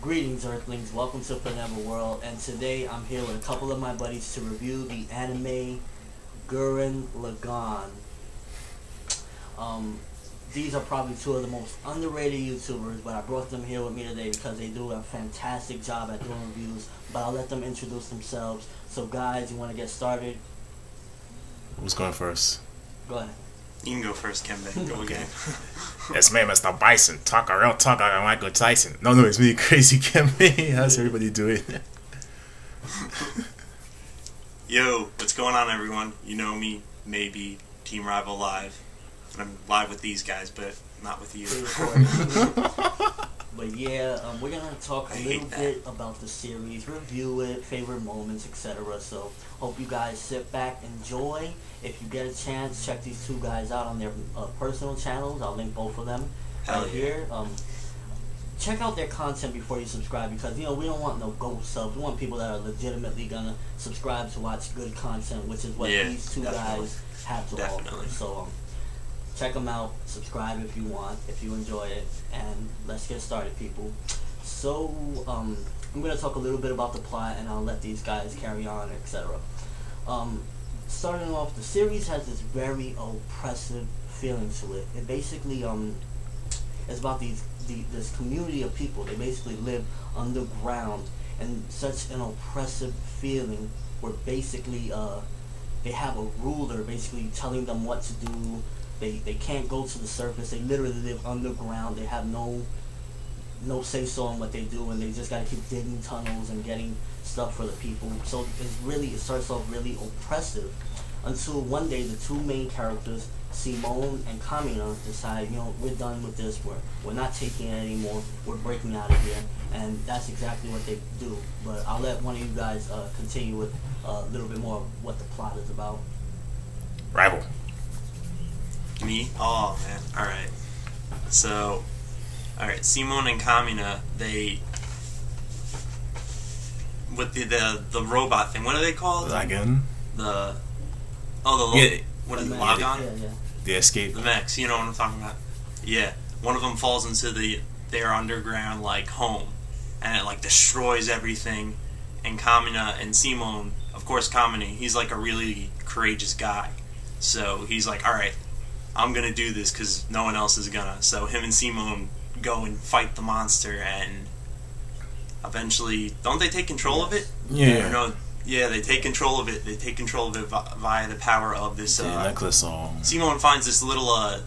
Greetings, Earthlings. Welcome to ForneverWorld, and today I'm here with a couple of my buddies to review the anime Gurren Lagann. These are probably two of the most underrated YouTubers, but I brought them here with me today because they do a fantastic job at doing reviews. But I'll let them introduce themselves. So, guys, you want to get started? Who's going first? Go ahead. You can go first, Kenbei. Go again. It's me, Mr. Bison. Talk a real talk like Michael Tyson. No, it's me, CrazyKenbei. How's everybody doing? Yo, what's going on, everyone? You know me, maybe TeamRivalLive. And I'm live with these guys, but not with you. But yeah, we're gonna talk a little bit about the series, review it, favorite moments, etc. So hope you guys sit back, enjoy. If you get a chance, check these two guys out on their personal channels. I'll link both of them right here. Check out their content before you subscribe, because we don't want no ghost subs. We want people that are legitimately gonna subscribe to watch good content, which is what these two guys have to offer. So check them out, subscribe if you want, if you enjoy it, and let's get started, people. So, I'm going to talk a little bit about the plot, and I'll let these guys carry on, etc. Starting off, the series has this very oppressive feeling to it. It basically, it's about this community of people. They basically live underground, and such an oppressive feeling where basically, they have a ruler basically telling them what to do. They can't go to the surface. They literally live underground. They have no say-so on what they do, and they just gotta keep digging tunnels and getting stuff for the people. So it starts off really oppressive until one day the two main characters, Simone and Kamina, decide, we're done with this. We're not taking it anymore. We're breaking out of here, and that's exactly what they do. But I'll let one of you guys continue with a little bit more of what the plot is about. Rival. Me? Oh, man. Alright. So, Simone and Kamina, they... with the robot thing, what are they called? Lagann? What is it? Lagann? Yeah. The escape. The mechs, you know what I'm talking about? Yeah. One of them falls into their underground, home, and it, destroys everything, and Kamina and Simone, of course Kamina, he's, a really courageous guy, so he's like, alright, I'm gonna do this because no one else is gonna. So him and Simone go and fight the monster, and eventually, don't they take control of it? Yeah. No, yeah, they take control of it. They take control of it via the power of this necklace. Simone finds this little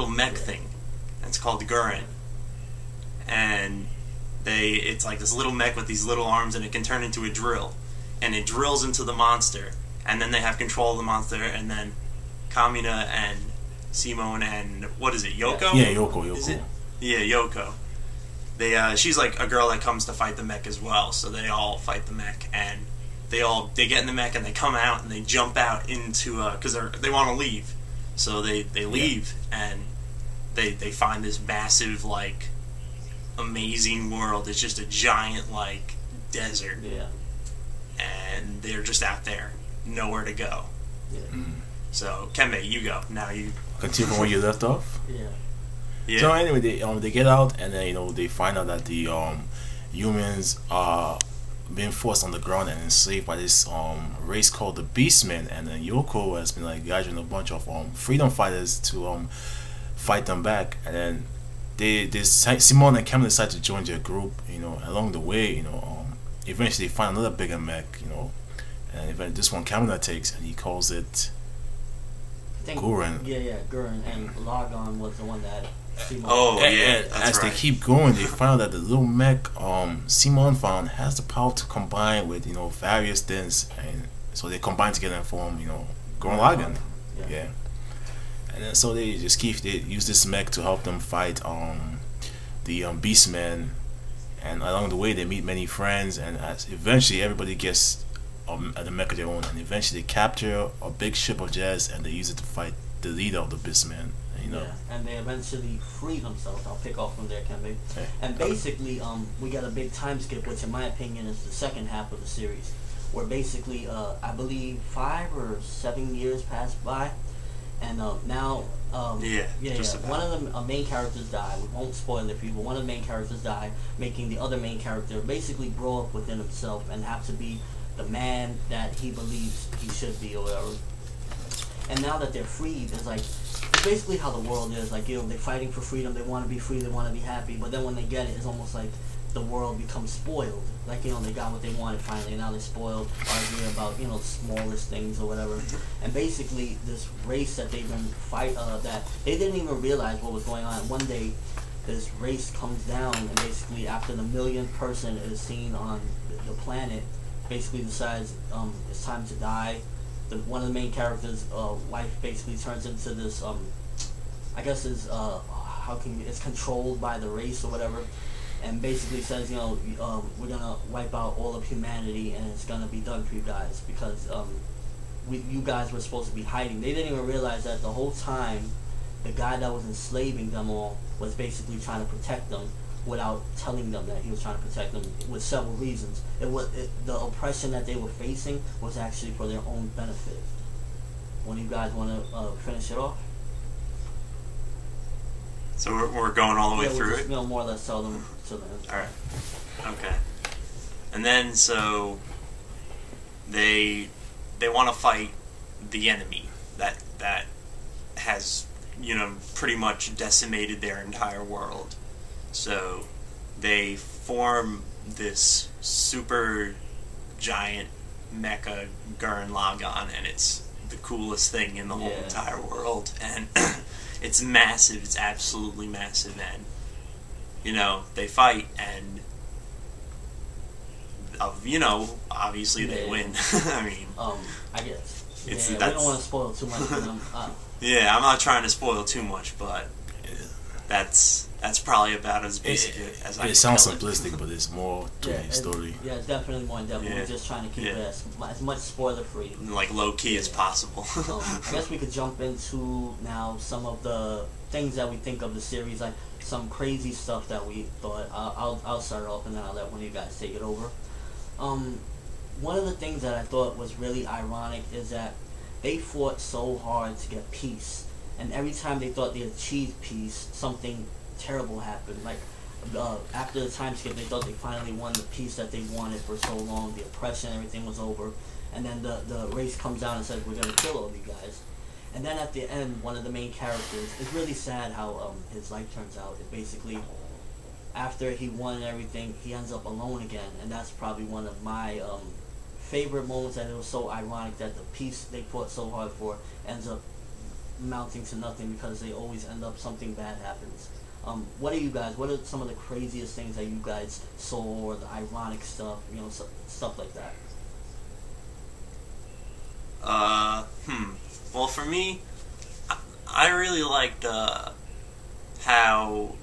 mech thing. It's called the Gurren, and it's like this little mech with these little arms, and it can turn into a drill, and it drills into the monster, and then they have control of the monster, and then Kamina and Simone and what is it, Yoko? Yeah, Yoko. Is it? Yeah, Yoko. She's like a girl that comes to fight the mech as well. So they all fight the mech, and they get in the mech, and they come out and they jump out into because they want to leave. So they leave, and they find this massive amazing world. It's just a giant desert. Yeah. And they're just out there, nowhere to go. Yeah. So, Kenbei, you go. Now you continue from where you left off. Yeah. So anyway, they get out, and then they find out that the humans are being forced on the ground and enslaved by this race called the Beastmen, and then Yoko has been gathering a bunch of freedom fighters to fight them back, and then Simone and Kamina decide to join their group. Along the way, eventually they find another bigger mech, and eventually this one Kamina takes, and he calls it Gurren. Yeah, Gurren, and Lagann was the one that Simone. And as they keep going, they find out that the little mech Simone found has the power to combine with various things, and so they combine together and form Gurren Lagann. Yeah. And then so they use this mech to help them fight the Beastmen, and along the way they meet many friends, and eventually everybody gets at the mech of their own, and eventually they capture a big ship of jazz, and they use it to fight the leader of the Beastmen. Yeah, and they eventually free themselves. I'll pick off from there, Kenbei. Okay. And basically, we got a big time skip, which in my opinion is the second half of the series, where basically, I believe 5 or 7 years passed by, And now, one of the main characters die. We won't spoil it for you, but one of the main characters die, making the other main character basically grow up within himself and have to be the man that he believes he should be or whatever. And now that they're freed, it's like, it's basically how the world is. Like, you know, they're fighting for freedom, they want to be free, they want to be happy, but then when they get it, it's almost like the world becomes spoiled. Like, you know, they got what they wanted finally, and now they're spoiled, arguing about, you know, the smallest things or whatever. And basically, this race that they've been that they didn't even realize what was going on. One day, this race comes down, and basically, after the millionth person is seen on the planet, basically decides it's time to die. One of the main characters' wife basically turns into this, I guess is it's controlled by the race or whatever, and basically says, you know, we're gonna wipe out all of humanity and it's gonna be done for you guys because you guys were supposed to be hiding. They didn't even realize that the whole time the guy that was enslaving them all was basically trying to protect them without telling them that he was trying to protect them with several reasons. The oppression that they were facing was actually for their own benefit. One of you guys want to finish it off? So we're going all the way through it? You know, more or less tell them to them. Alright. Okay. And then, so, they want to fight the enemy that has, you know, pretty much decimated their entire world. So they form this super giant mecha Gurren Lagann, and it's the coolest thing in the whole entire world. And it's massive. It's absolutely massive. And, you know, they fight, and, you know, obviously they win. I mean, I guess. It's, we don't want to spoil too much. Yeah, I'm not trying to spoil too much, but that's probably about as basic as I can. It sounds simplistic, but it's more to the story. Yeah, it's definitely more in depth. We're just trying to keep it as much spoiler free, like low key as possible. I guess we could jump into now some of the things that we think of the series, like some crazy stuff that we thought. I'll start off, and then I'll let one of you guys take it over. One of the things that I thought was really ironic is that they fought so hard to get peace, and every time they thought they achieved peace, something terrible happened. Like after the time skip, they thought they finally won the peace that they wanted for so long. The oppression, everything was over, and then the race comes down and says, "We're gonna kill all you guys." And then at the end, one of the main characters, it's really sad how his life turns out. It basically, after he won and everything, he ends up alone again, and that's probably one of my favorite moments. That it was so ironic that the peace they fought so hard for ends up amounting to nothing because they always end up something bad happens. What are some of the craziest things that you guys saw, or the ironic stuff, you know, stuff like that? Well, for me, I really liked how,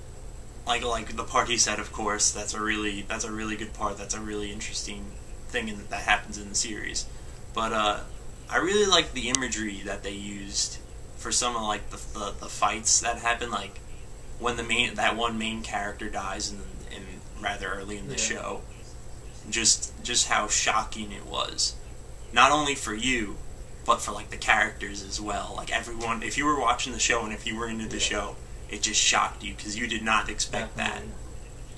like the part he said. Of course, that's a really good part. That's a really interesting thing that happens in the series. But I really liked the imagery that they used for some of like the fights that happen, like when that one main character dies in rather early in the show. Just how shocking it was, not only for you, but for like the characters as well. Like everyone, if you were watching the show and if you were into the show, it just shocked you because you did not expect that,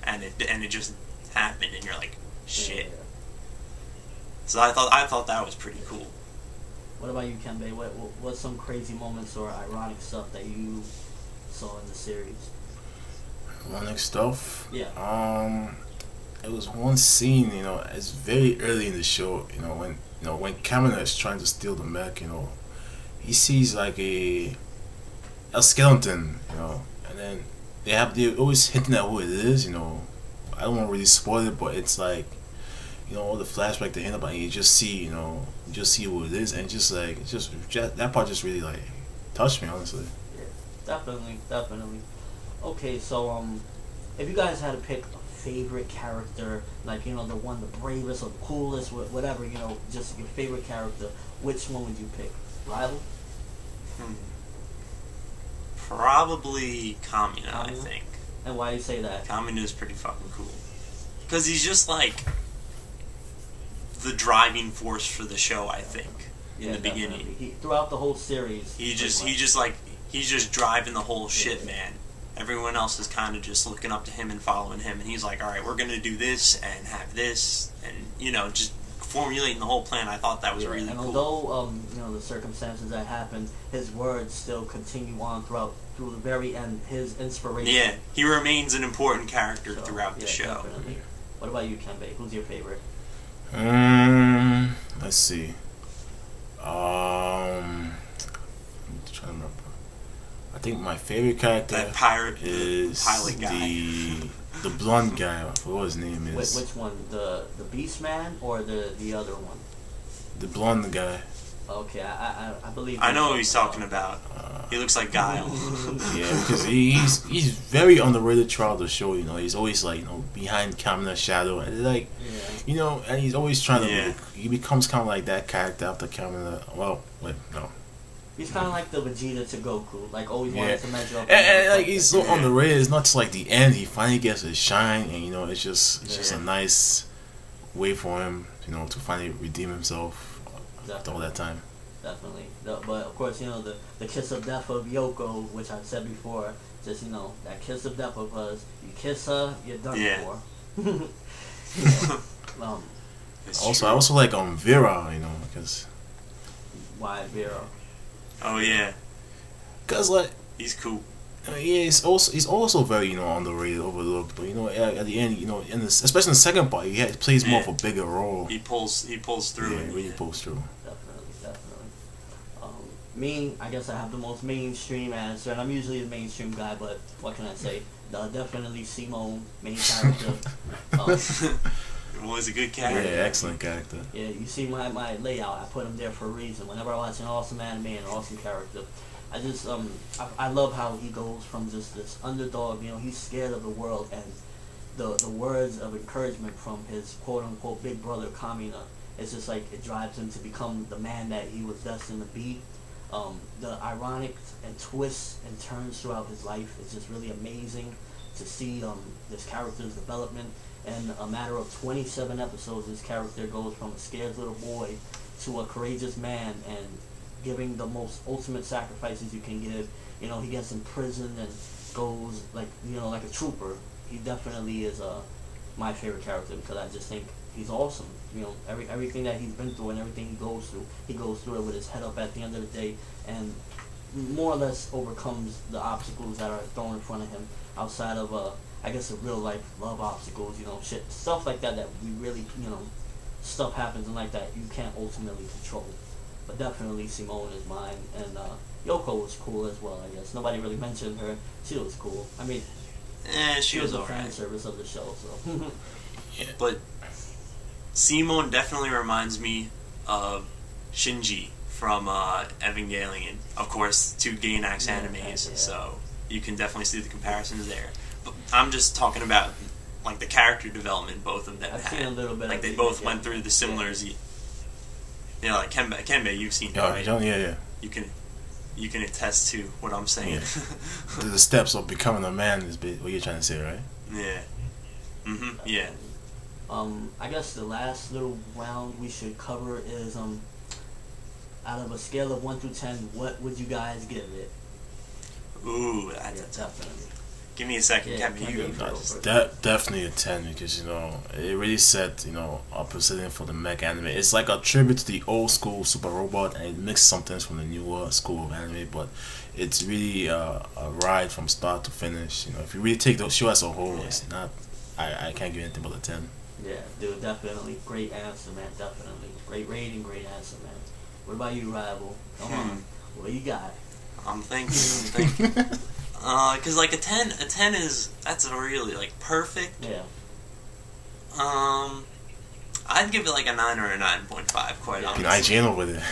and it just happened, and you're like, shit. So I thought that was pretty cool. What about you, Kenbei? What's some crazy moments or ironic stuff that you saw in the series? Ironic stuff? Yeah. It was one scene, you know, it's very early in the show, when Kamina is trying to steal the mech, he sees like a skeleton, and then they're always hinting at who it is, I don't want to really spoil it, but it's like, all the flashback they hint about, and you just see, who it is, and just that part just really like touched me, honestly. Yeah, definitely. Okay, so if you guys had to pick a favorite character, like the bravest or the coolest, whatever, just your favorite character, which one would you pick? Rival? Probably Kamina, I think. And why do you say that? Kamina is pretty fucking cool. Because he's just like the driving force for the show, I think. in the beginning. Throughout the whole series, he's just driving the whole shit, man. Everyone else is kind of just looking up to him and following him, and he's like, all right, we're gonna do this and have this, and just formulating the whole plan. I thought that was really cool. Although the circumstances that happened, his words still continue on through the very end. His inspiration. Yeah, he remains an important character throughout the show. Definitely. What about you, Kenbei? Who's your favorite? Let's see. I'm trying to remember. I think my favorite character is pilot guy. the blonde guy. I forgot what his name is. Which one? The Beast Man or the other one? The blonde guy. Okay, I believe. I know who he's talking about. He looks like Guile. Yeah, because he's very underrated throughout the show. He's always like behind camera shadow, and like and he's always trying to. He becomes kind of like that character after camera. Well, wait, no. He's kind of like the Vegeta to Goku, like always wanted to measure up. And like he's so underrated. It's not just like the end. He finally gets his shine, and it's just a nice way for him, to finally redeem himself after all that time. Definitely, but of course, the kiss of death of Yoko, which I've said before, just that kiss of death because you kiss her, you're done for. I also like Vera, because why Vera? Oh yeah, cause like he's cool. He's also very underrated, overlooked. But at the end, especially in the second part, he plays more of a bigger role. He pulls through. Yeah, he really pulls through. Definitely. I guess I have the most mainstream answer, and I'm usually the mainstream guy. But what can I say? Definitely Simone, main character. Well, he's a good character. Yeah, excellent character. Yeah, you see my layout. I put him there for a reason. Whenever I watch an awesome anime and an awesome character, I just I love how he goes from just this underdog. He's scared of the world, and the words of encouragement from his quote unquote big brother Kamina. It's just like it drives him to become the man that he was destined to be. The ironic and twists and turns throughout his life is just really amazing to see this character's development. In a matter of 27 episodes, this character goes from a scared little boy to a courageous man and giving the most ultimate sacrifices you can give. He gets imprisoned and goes like a trooper. He definitely is my favorite character because I just think he's awesome. Everything that he's been through and everything he goes through it with his head up at the end of the day, and more or less overcomes the obstacles that are thrown in front of him outside of I guess the real life love obstacles, shit, stuff like that we really, stuff happens and like that you can't ultimately control. But definitely Simone is mine, and Yoko was cool as well, I guess. Nobody really mentioned her. She was cool. I mean, she was a fan service of the show, so. Yeah. But Simone definitely reminds me of Shinji from Evangelion. Of course, two Gainax animes, so you can definitely see the comparisons there. But I'm just talking about like the character development both of them I've had. seen a little bit. Like they both went through the similars. Like Kenbei, you've seen. Right? Yeah. You can attest to what I'm saying. Yeah. The steps of becoming a man is what you're trying to say, right? Yeah. Yeah. I guess the last little round we should cover is out of a scale of 1 through 10, what would you guys give it? Ooh, that's definitely. Give me a second, Kevin. You go first. Definitely a 10 because it really set a precedent for the mech anime. It's like a tribute to the old school Super Robot, and it mixes some things from the newer school of anime. But it's really a ride from start to finish. If you really take the show as a whole, it's not. I can't give anything but a 10. Yeah, dude, definitely great answer, man. Definitely great rating, great answer, man. What about you, Rival? Come on, what you got? I'm thinking. Cause like a 10 that's a really like perfect. Yeah. I'd give it like a 9 or a 9.5, quite honestly. IGN over there.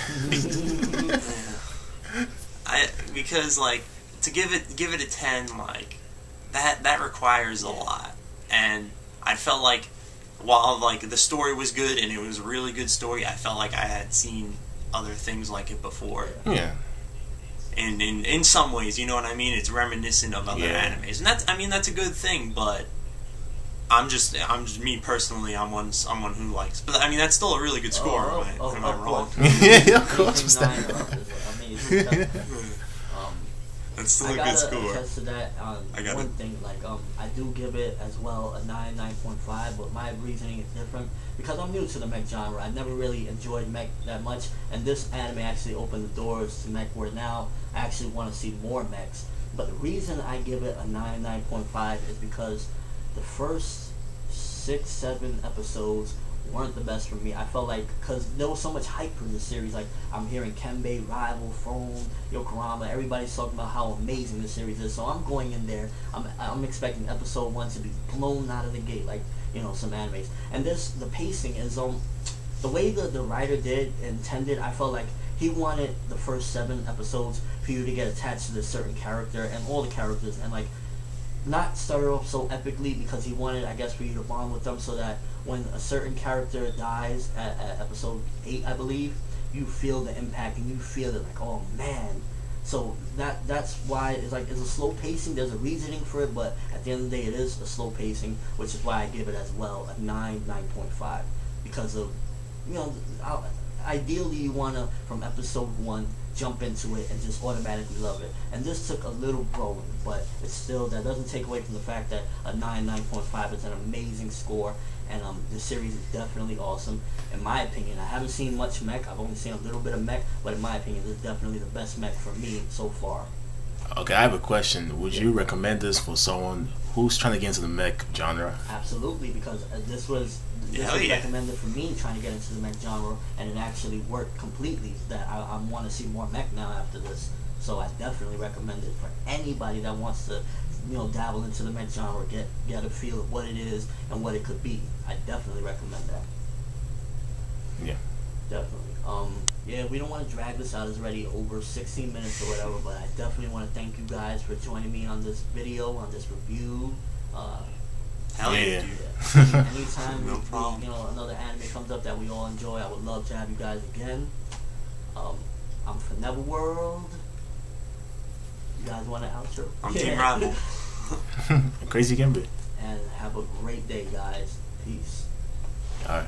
Because like to give it a 10, like that requires a lot, and I felt like while like the story was good and it was a really good story, I felt like I had seen other things like it before. Yeah. And in some ways, you know what I mean? It's reminiscent of other animes. And that's a good thing, but I'm just me personally. I'm someone who likes, but I mean that's still a really good score. Am I wrong? Yeah, of course. That's still a good score. I gotta attest to that. One thing, like I do give it as well a 9.5, but my reasoning is different because I'm new to the mech genre. I never really enjoyed mech that much, and this anime actually opened the doors to mech where now I actually want to see more mechs. But the reason I give it a 9.5 is because the first 6-7 episodes weren't the best for me. I felt like, because there was so much hype for this series, like I'm hearing Kenbei, Rival, Frone, Yokohama, everybody's talking about how amazing the series is, so I'm going in there, I'm expecting episode 1 to be blown out of the gate, like, you know, some animes. And the pacing is, the way the writer intended, I felt like he wanted the first 7 episodes for you to get attached to this certain character, and all the characters, and like, not start off so epically because he wanted, I guess, for you to bond with them so that when a certain character dies at episode 8, I believe, you feel the impact and you feel it like, oh man. So that's why it's like, it's a slow pacing. There's a reasoning for it, but at the end of the day, it is a slow pacing, which is why I give it as well a 9.5 because of, you know, ideally you want to, from episode 1, jump into it and just automatically love it. And this took a little growing, but it's still, that doesn't take away from the fact that a 9.5 is an amazing score, and the series is definitely awesome. In my opinion, I haven't seen much mech, I've only seen a little bit of mech, but in my opinion, this is definitely the best mech for me so far. Okay, I have a question. Would you recommend this for someone who's trying to get into the mech genre? Absolutely, because this was recommended for me trying to get into the mech genre, and it actually worked completely. That I want to see more mech now after this, so I definitely recommend it for anybody that wants to, you know, dabble into the mech genre, get a feel of what it is and what it could be. I definitely recommend that. Yeah, definitely. Yeah, we don't want to drag this out. It's already over 16 minutes or whatever, but I definitely want to thank you guys for joining me on this video, on this review. Hell yeah. Anytime no problem. You know, another anime comes up that we all enjoy, I would love to have you guys again. I'm ForneverWorld. You guys want an outro? I'm TeamRival. CrazyKenbei. And have a great day, guys. Peace. Alright.